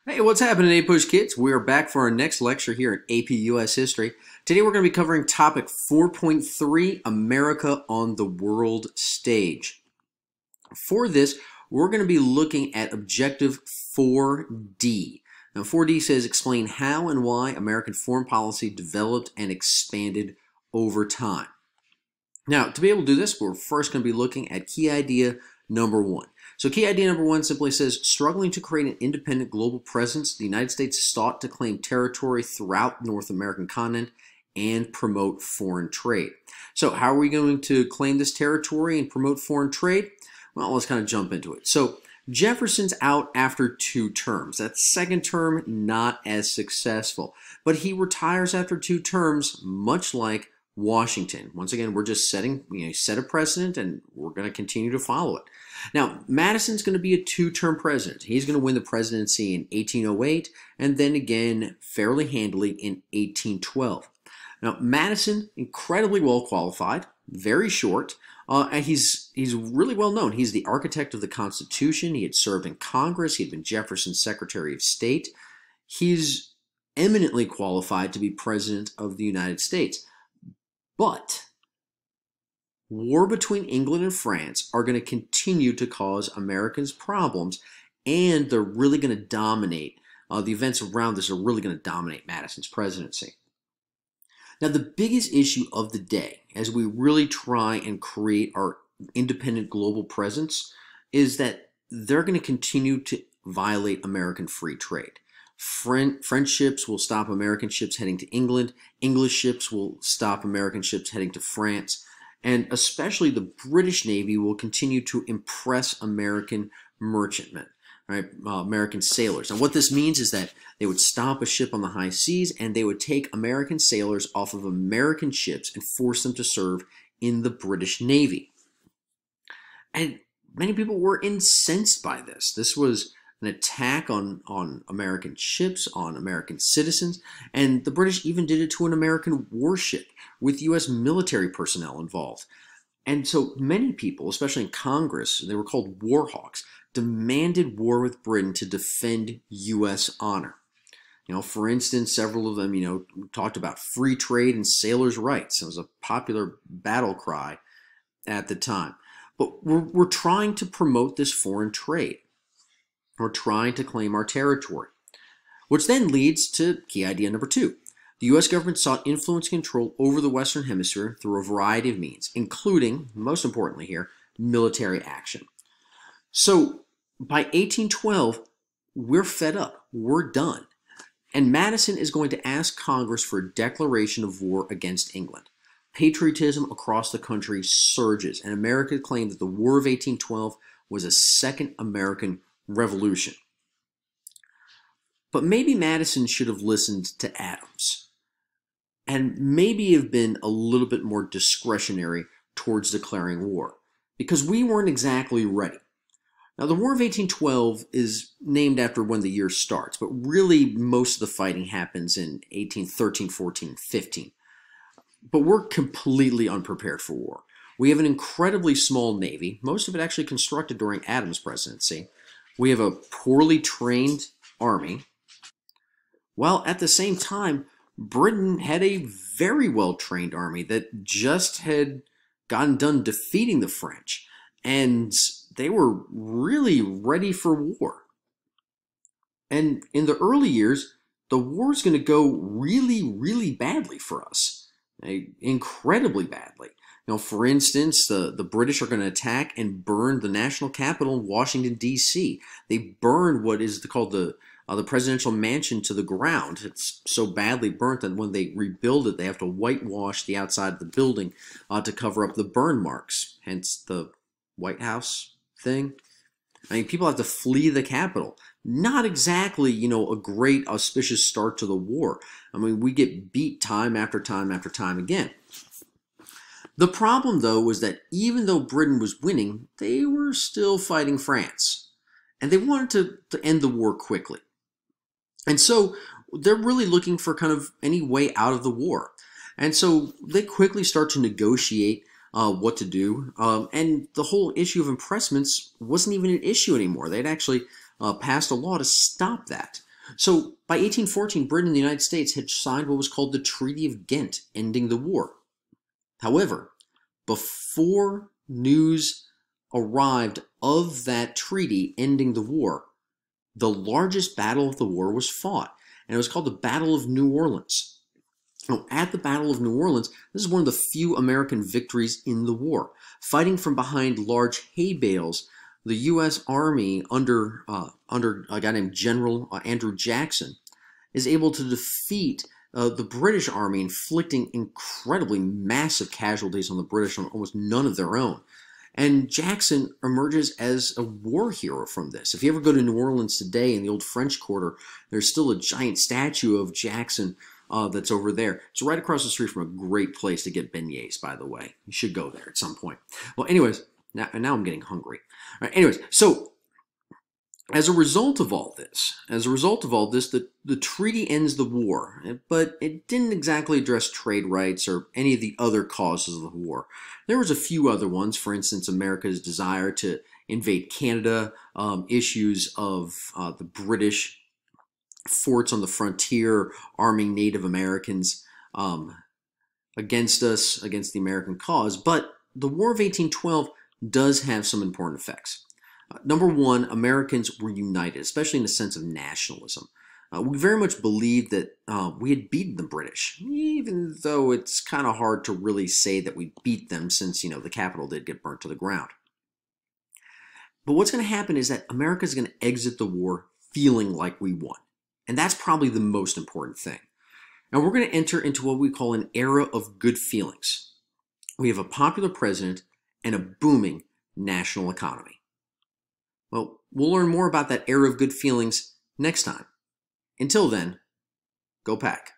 Hey, what's happening, A-Push kids? We are back for our next lecture here at AP US History. Today we're going to be covering topic 4.3, America on the World Stage. For this, we're going to be looking at objective 4D. Now, 4D says explain how and why American foreign policy developed and expanded over time. Now, to be able to do this, we're first going to be looking at key idea number one. So key idea number one simply says, struggling to create an independent global presence, the United States sought to claim territory throughout the North American continent and promote foreign trade. So how are we going to claim this territory and promote foreign trade? Well, let's kind of jump into it. So Jefferson's out after 2 terms. That second term, not as successful. But he retires after 2 terms, much like Washington. Once again, we're just set a precedent, and we're going to continue to follow it. Now, Madison's going to be a 2-term president. He's going to win the presidency in 1808 and then again fairly handily in 1812. Now, Madison, incredibly well qualified, very short, and he's really well known. He's the architect of the Constitution. He had served in Congress. He had been Jefferson's Secretary of State. He's eminently qualified to be President of the United States. But war between England and France are going to continue to cause Americans problems, and they're really going to dominate. The events around this are really going to dominate Madison's presidency. Now, the biggest issue of the day, as we really try and create our independent global presence, is that they're going to continue to violate American free trade. French ships will stop American ships heading to England. English ships will stop American ships heading to France. And especially the British Navy will continue to impress American merchantmen, right? American sailors. And what this means is that they would stop a ship on the high seas and they would take American sailors off of American ships and force them to serve in the British Navy. And many people were incensed by this. This was an attack on American ships, on American citizens, and the British even did it to an American warship with U.S. military personnel involved. And so many people, especially in Congress, they were called war hawks, demanded war with Britain to defend U.S. honor. For instance, several of them, talked about free trade and sailors' rights. It was a popular battle cry at the time. But we're trying to promote this foreign trade. We're trying to claim our territory, which then leads to key idea number 2. The U.S. government sought influence and control over the Western Hemisphere through a variety of means, including, most importantly here, military action. So by 1812, we're fed up. We're done. And Madison is going to ask Congress for a declaration of war against England. Patriotism across the country surges, and America claimed that the War of 1812 was a second American Revolution. But maybe Madison should have listened to Adams and maybe have been a little bit more discretionary towards declaring war, because we weren't exactly ready. Now, the War of 1812 is named after when the year starts, but really most of the fighting happens in 1813, 14, 15. But we're completely unprepared for war. We have an incredibly small navy, most of it actually constructed during Adams' presidency. We have a poorly trained army, while at the same time, Britain had a very well-trained army that just had gotten done defeating the French, and they were really ready for war. And in the early years, the war's going to go really, really badly for us, incredibly badly. For instance, the British are going to attack and burn the national capital in Washington, D.C. They burn what is called the presidential mansion to the ground. It's so badly burnt that when they rebuild it, they have to whitewash the outside of the building to cover up the burn marks, hence the White House thing. People have to flee the capital. Not exactly, a great auspicious start to the war. We get beat time after time after time again. The problem, though, was that even though Britain was winning, they were still fighting France. And they wanted to end the war quickly. And so they're really looking for kind of any way out of the war. And so they quickly start to negotiate what to do. And the whole issue of impressments wasn't even an issue anymore. They'd actually passed a law to stop that. So by 1814, Britain and the United States had signed what was called the Treaty of Ghent, ending the war. However, before news arrived of that treaty ending the war, the largest battle of the war was fought, and it was called the Battle of New Orleans. Now, at the Battle of New Orleans, this is one of the few American victories in the war. Fighting from behind large hay bales, the U.S. Army under a guy named General Andrew Jackson is able to defeat the British Army, inflicting incredibly massive casualties on the British on almost none of their own. And Jackson emerges as a war hero from this. If you ever go to New Orleans today in the old French Quarter, there's still a giant statue of Jackson that's over there. It's right across the street from a great place to get beignets, by the way. You should go there at some point. Well, anyways, now I'm getting hungry. All right, anyways, so as a result of all this, the treaty ends the war, but it didn't exactly address trade rights or any of the other causes of the war. There was a few other ones, for instance, America's desire to invade Canada, issues of the British forts on the frontier arming Native Americans against us, against the American cause. But the War of 1812 does have some important effects. Number one, Americans were united, especially in the sense of nationalism. We very much believed that we had beaten the British, even though it's kind of hard to really say that we beat them since, the capital did get burnt to the ground. But what's going to happen is that America's going to exit the war feeling like we won. And that's probably the most important thing. Now we're going to enter into what we call an era of good feelings. We have a popular president and a booming national economy. Well, we'll learn more about that era of good feelings next time. Until then, go Pack.